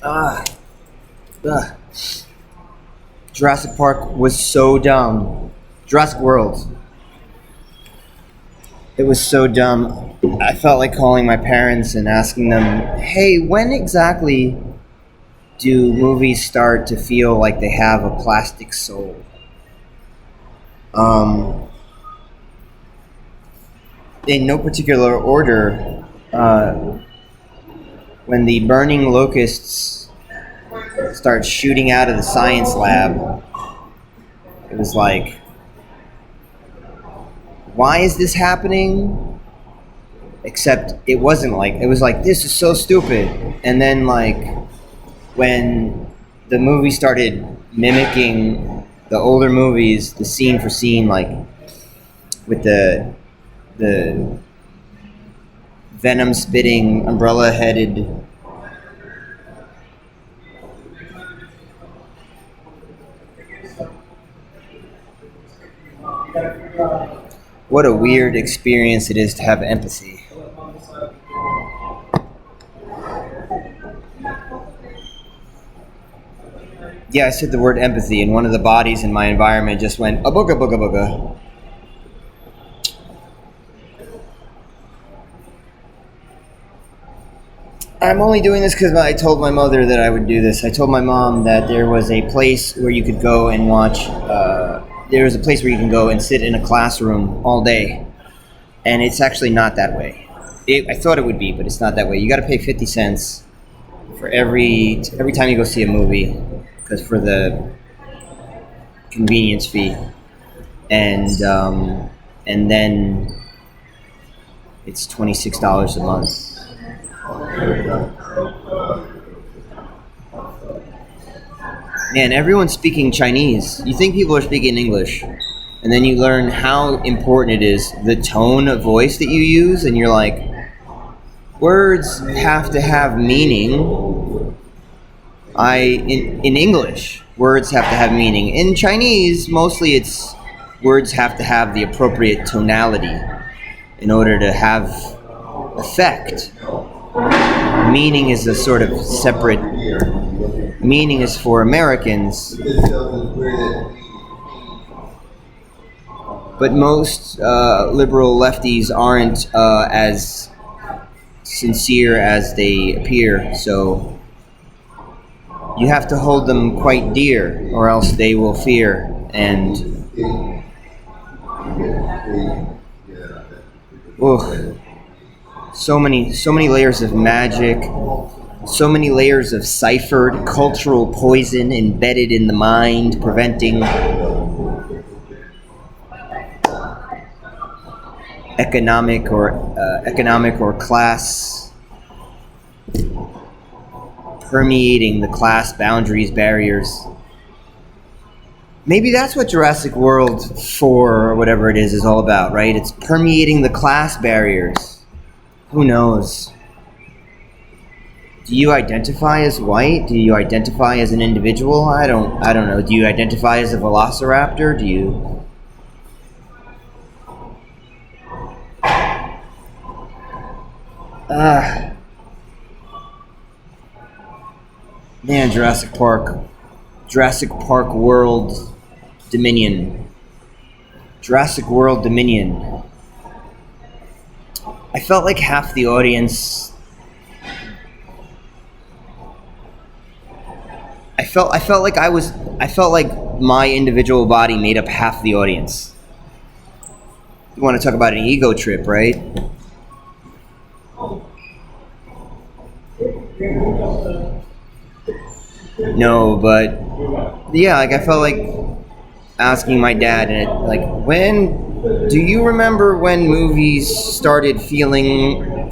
Ah, ugh. Jurassic Park was so dumb. Jurassic World. It was so dumb. I felt like calling my parents and asking them, "Hey, when exactly do movies start to feel like they have a plastic soul?" Um, in no particular order, when the burning locusts start shooting out of the science lab, it was like, why is this happening? Except it wasn't like, it was like, this is so stupid. And then, like, when the movie started mimicking the older movies, the scene for scene, like with the venom spitting, umbrella headed. What a weird experience it is to have empathy. Yeah, I said the word empathy, and one of the bodies in my environment just went a booga booga booga. I'm only doing this because I told my mother that I would do this. I told my mom that there was a place where you could go and watch. There was a place where you can go and sit in a classroom all day, and it's actually not that way. I thought it would be, but it's not that way. You got to pay 50 cents for every time you go see a movie, because for the convenience fee, and then it's $26 a month. Man, everyone's speaking Chinese. You think people are speaking English, and then you learn how important it is the tone of voice that you use, and you're like, words have to have meaning. In English, words have to have meaning. In Chinese, mostly it's words have to have the appropriate tonality in order to have effect. Meaning is a sort of separate. Meaning is for Americans, but most liberal lefties aren't as sincere as they appear. So you have to hold them quite dear, or else they will fear. And ugh, so many layers of magic, so many layers of ciphered cultural poison embedded in the mind, preventing economic or class, permeating the class boundaries, barriers. Maybe that's what Jurassic World 4 or whatever it is all about, right? It's permeating the class barriers. Who knows? Do you identify as white? Do you identify as an individual? I don't know. Do you identify as a velociraptor? Do you Ah, man, Jurassic Park. Jurassic Park World Dominion. Jurassic World Dominion. I felt like half the audience. I felt like I felt like my individual body made up half the audience. You want to talk about an ego trip, right? No, but yeah, like I felt like asking my dad, and like, when do you remember when movies started feeling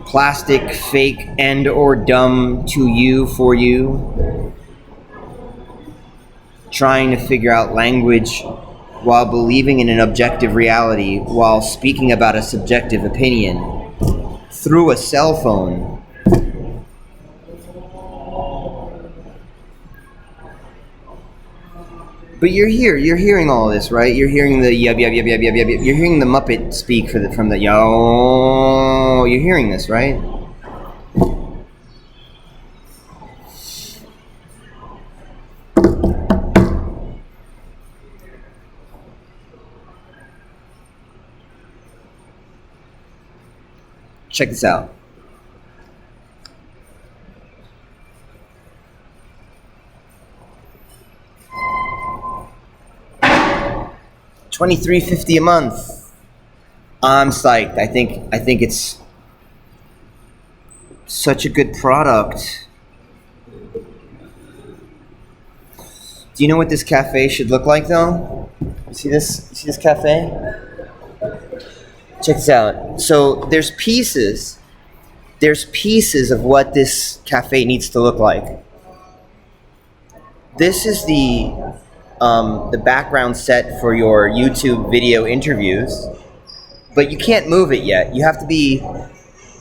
plastic, fake, and or dumb to you, for you? Trying to figure out language while believing in an objective reality, while speaking about a subjective opinion through a cell phone. But you're here. You're hearing all of this, right? You're hearing the yub yub yub yub yub yub. You're hearing the Muppet speak from the yo. You're hearing this, right? Check this out. 23.50 a month. I'm psyched. I think it's such a good product. Do you know what this cafe should look like, though? You see this? You see this cafe? Check this out. So there's pieces. There's pieces of what this cafe needs to look like. This is the background set for your YouTube video interviews, but you can't move it yet. You have to be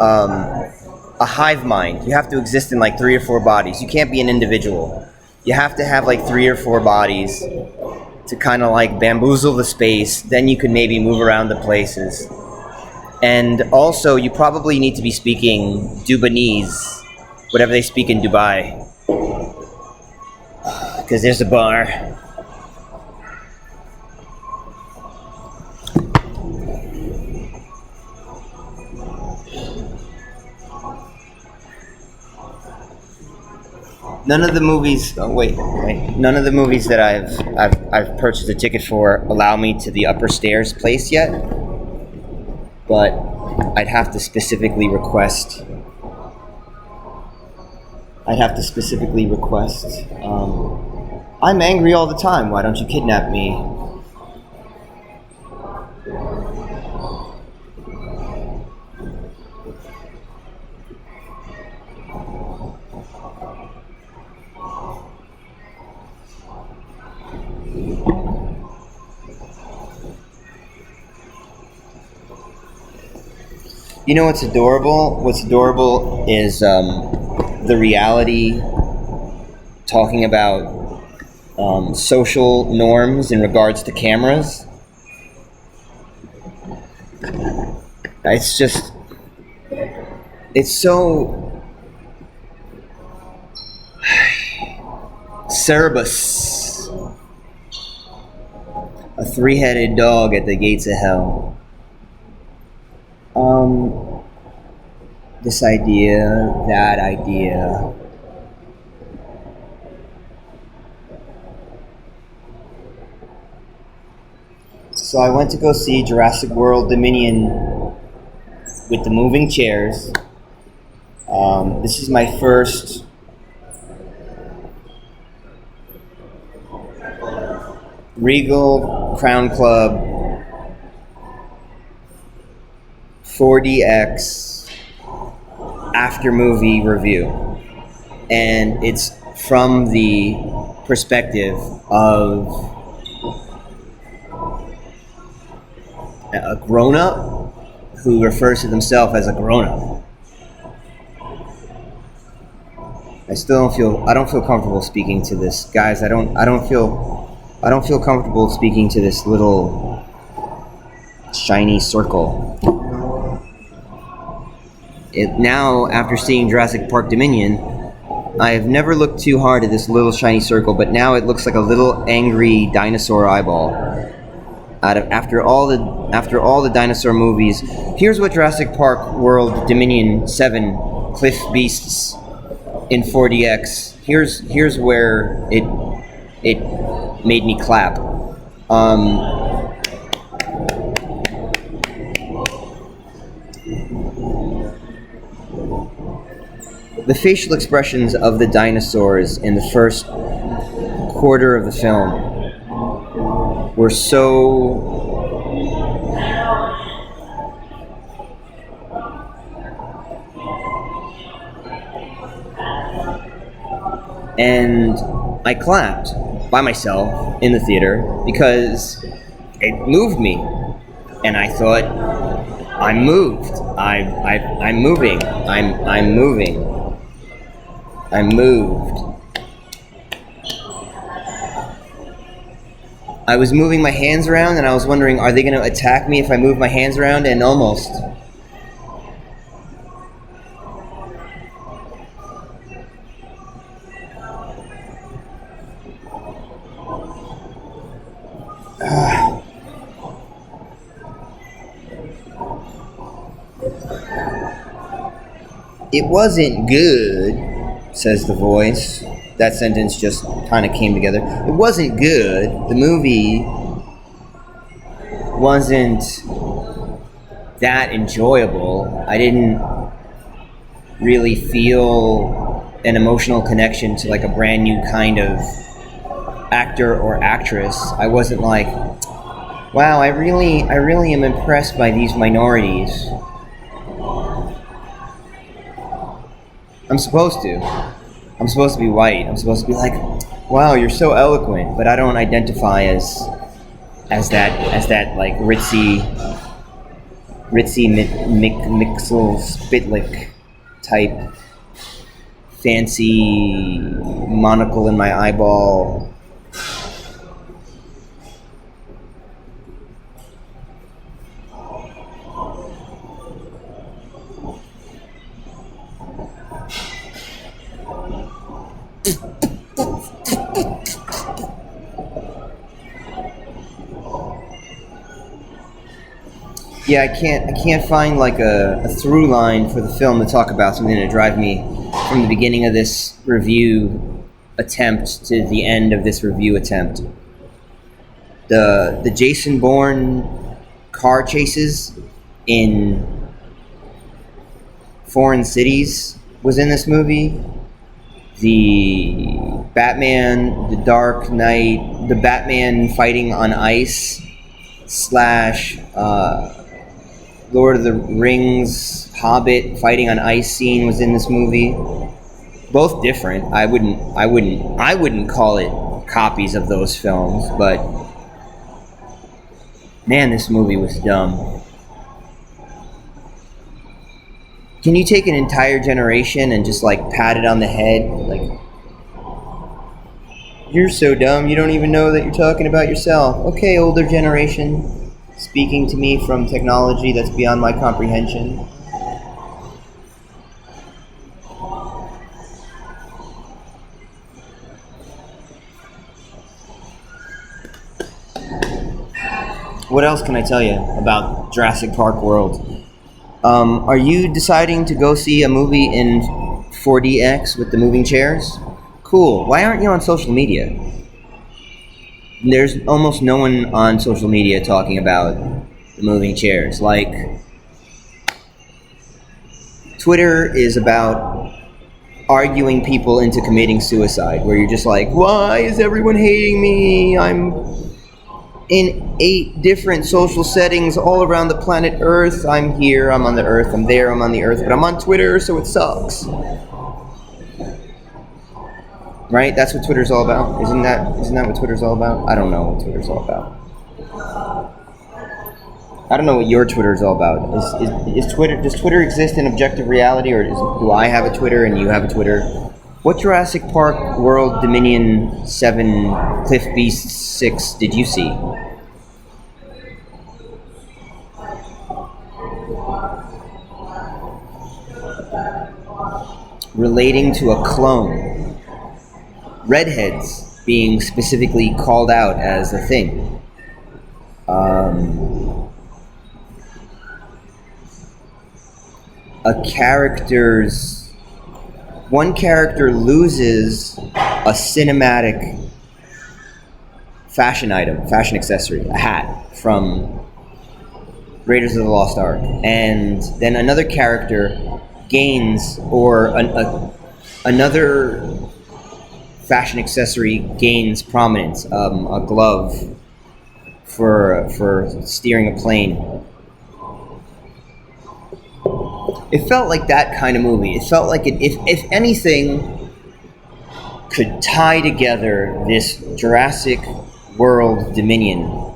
a hive mind. You have to exist in like 3 or 4 bodies. You can't be an individual. You have to have like 3 or 4 bodies to kind of like bamboozle the space. Then you can maybe move around the places. And also, you probably need to be speaking Dubanese, whatever they speak in Dubai, because there's a bar. None of the movies. Oh, wait. None of the movies that I've purchased a ticket for allow me to the upper stairs place yet. But I'd have to specifically request. I'm angry all the time. Why don't you kidnap me? You know what's adorable? What's adorable is the reality talking about social norms in regards to cameras. It's so Cerebus, a 3-headed dog at the gates of hell. This idea, that idea. So I went to go see Jurassic World Dominion with the moving chairs. This is my first Regal Crown Club 4DX after movie review, and it's from the perspective of a grown-up who refers to themselves as a grown-up. I don't feel comfortable speaking to this, guys. I don't feel comfortable speaking to this little shiny circle. Now, after seeing Jurassic Park Dominion, I have never looked too hard at this little shiny circle, but now it looks like a little angry dinosaur eyeball. After all the dinosaur movies, here's what Jurassic Park World Dominion 7 Cliff Beasts in 4DX. Here's where it made me clap. The facial expressions of the dinosaurs in the first quarter of the film were so and I clapped by myself in the theater because it moved me, and I thought, I'm moved. I'm moving. I'm moving. I'm moved. I was moving my hands around, and I was wondering, are they going to attack me if I move my hands around? And almost. It wasn't good, says the voice. That sentence just kind of came together. It wasn't good. The movie wasn't that enjoyable. I didn't really feel an emotional connection to like a brand new kind of actor or actress. I wasn't like, wow, I really am impressed by these minorities. I'm supposed to. I'm supposed to be white. I'm supposed to be like, wow, you're so eloquent, but I don't identify as that like ritzy Mixel Spitlick type fancy monocle in my eyeball. Yeah, I can't find like a through line for the film to talk about, something to drive me from the beginning of this review attempt to the end of this review attempt. The Jason Bourne car chases in foreign cities was in this movie. The Batman, the Dark Knight, the Batman fighting on ice slash Lord of the Rings Hobbit fighting on ice scene was in this movie. Both different. I wouldn't call it copies of those films, but man, this movie was dumb. Can you take an entire generation and just like pat it on the head? Like, you're so dumb, you don't even know that you're talking about yourself. Okay, older generation, speaking to me from technology that's beyond my comprehension. What else can I tell you about Jurassic Park World? Are you deciding to go see a movie in 4DX with the moving chairs? Cool. Why aren't you on social media? There's almost no one on social media talking about the moving chairs. Like, Twitter is about arguing people into committing suicide, where you're just like, why is everyone hating me? I'm in 8 different social settings all around the planet Earth. I'm here, I'm on the Earth, I'm there, I'm on the Earth, but I'm on Twitter, so it sucks. Right? That's what Twitter's all about. Isn't that what Twitter's all about? I don't know what Twitter's all about. I don't know what your Twitter's all about. Is Twitter, does Twitter exist in objective reality, or do I have a Twitter and you have a Twitter? What Jurassic Park World Dominion 7 Cliff Beast 6 did you see? Relating to a clone. Redheads being specifically called out as a thing. One character loses a cinematic fashion item, fashion accessory, a hat from Raiders of the Lost Ark, and then another character gains, or another fashion accessory gains prominence, a glove for steering a plane. It felt like that kind of movie. It felt like if anything could tie together this Jurassic World Dominion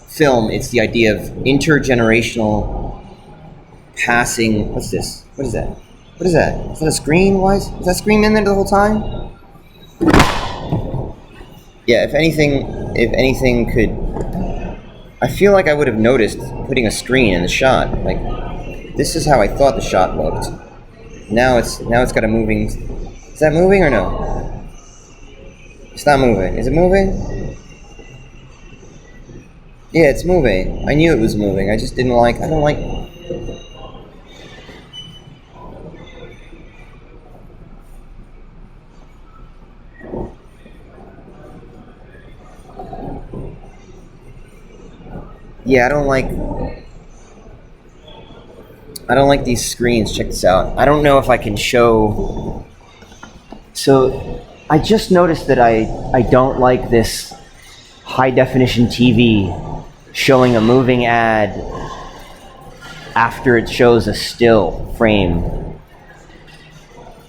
film, it's the idea of intergenerational passing. What's this? What is that? What is that? Is that a screen? Why is that screen in there the whole time? Yeah, if anything could, I feel like I would have noticed putting a screen in the shot. Like, this is how I thought the shot looked. Now it's got a moving. Is that moving or no? It's not moving. Is it moving? Yeah, it's moving. I knew it was moving. I just didn't like. I don't like. Yeah, I don't like these screens. Check this out. I don't know if I can show. So I just noticed that I don't like this high definition TV showing a moving ad after it shows a still frame.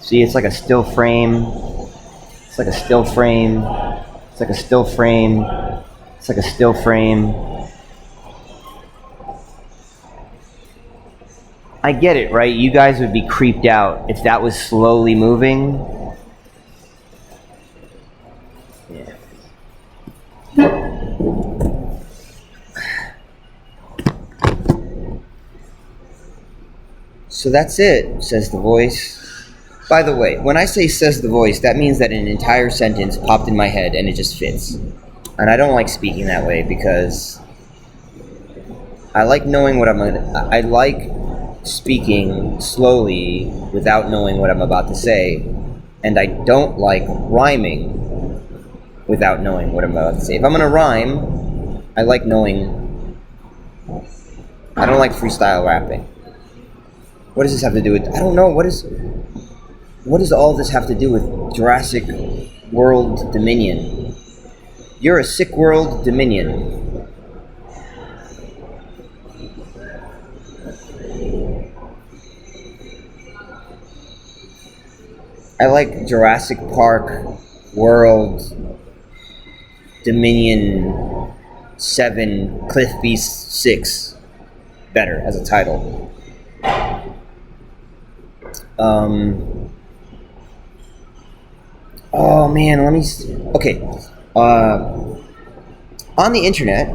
See, it's like a still frame. It's like a still frame. It's like a still frame. It's like a still frame. I get it, right? You guys would be creeped out if that was slowly moving. Yeah. So that's it, says the voice. By the way, when I say says the voice, that means that an entire sentence popped in my head and it just fits. And I don't like speaking that way because I like knowing what I like speaking slowly without knowing what I'm about to say. And I don't like rhyming without knowing what I'm about to say. If I'm going to rhyme, I like knowing. I don't like freestyle rapping. What does this have to do with? I don't know. What does all this have to do with Jurassic World Dominion? You're a sick world Dominion. I like Jurassic Park World Dominion 7 Cliff Beast 6 better as a title. Oh man, let me see. Okay. On the internet,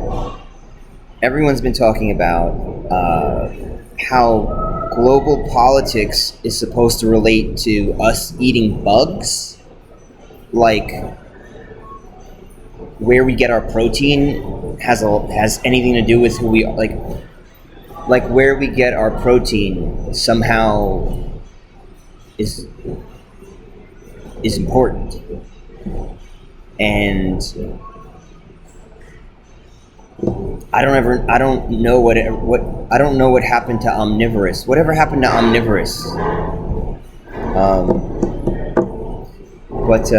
everyone's been talking about how global politics is supposed to relate to us eating bugs, like where we get our protein has anything to do with who we are, like where we get our protein somehow is important. And I don't know I don't know what happened to omnivorous. Whatever happened to omnivorous? But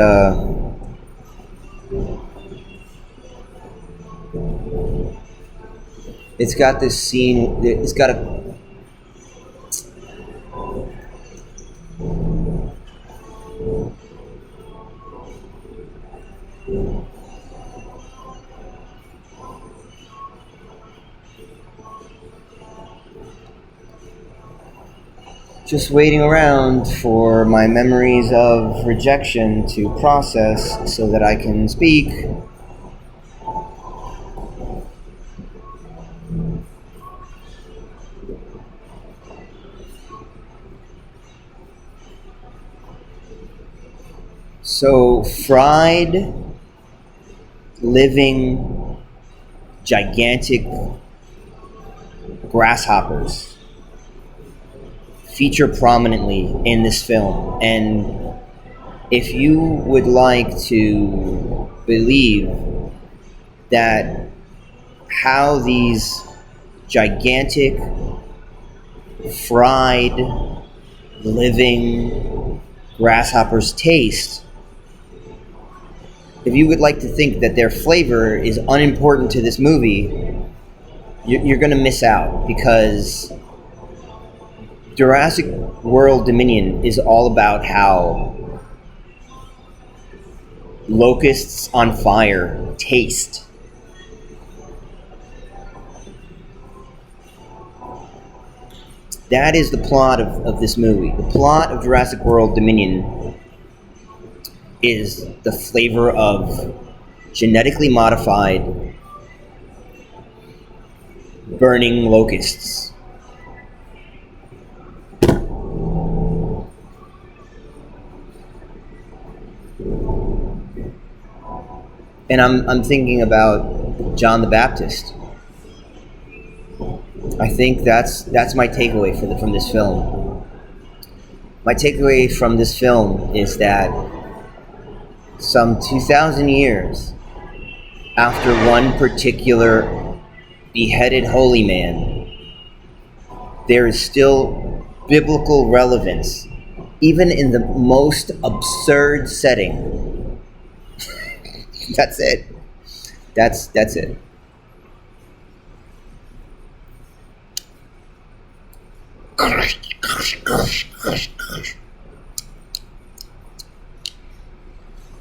it's got this scene. It's got a. Just waiting around for my memories of rejection to process so that I can speak. So, fried, living, gigantic grasshoppers feature prominently in this film. And if you would like to believe that how these gigantic, fried, living grasshoppers taste, if you would like to think that their flavor is unimportant to this movie, you're going to miss out, because Jurassic World Dominion is all about how locusts on fire taste. That is the plot of this movie. The plot of Jurassic World Dominion is the flavor of genetically modified burning locusts. And I'm thinking about John the Baptist. I think that's my takeaway from this film. My takeaway from this film is that some 2,000 years after one particular beheaded holy man, there is still biblical relevance, even in the most absurd setting. That's it. That's it.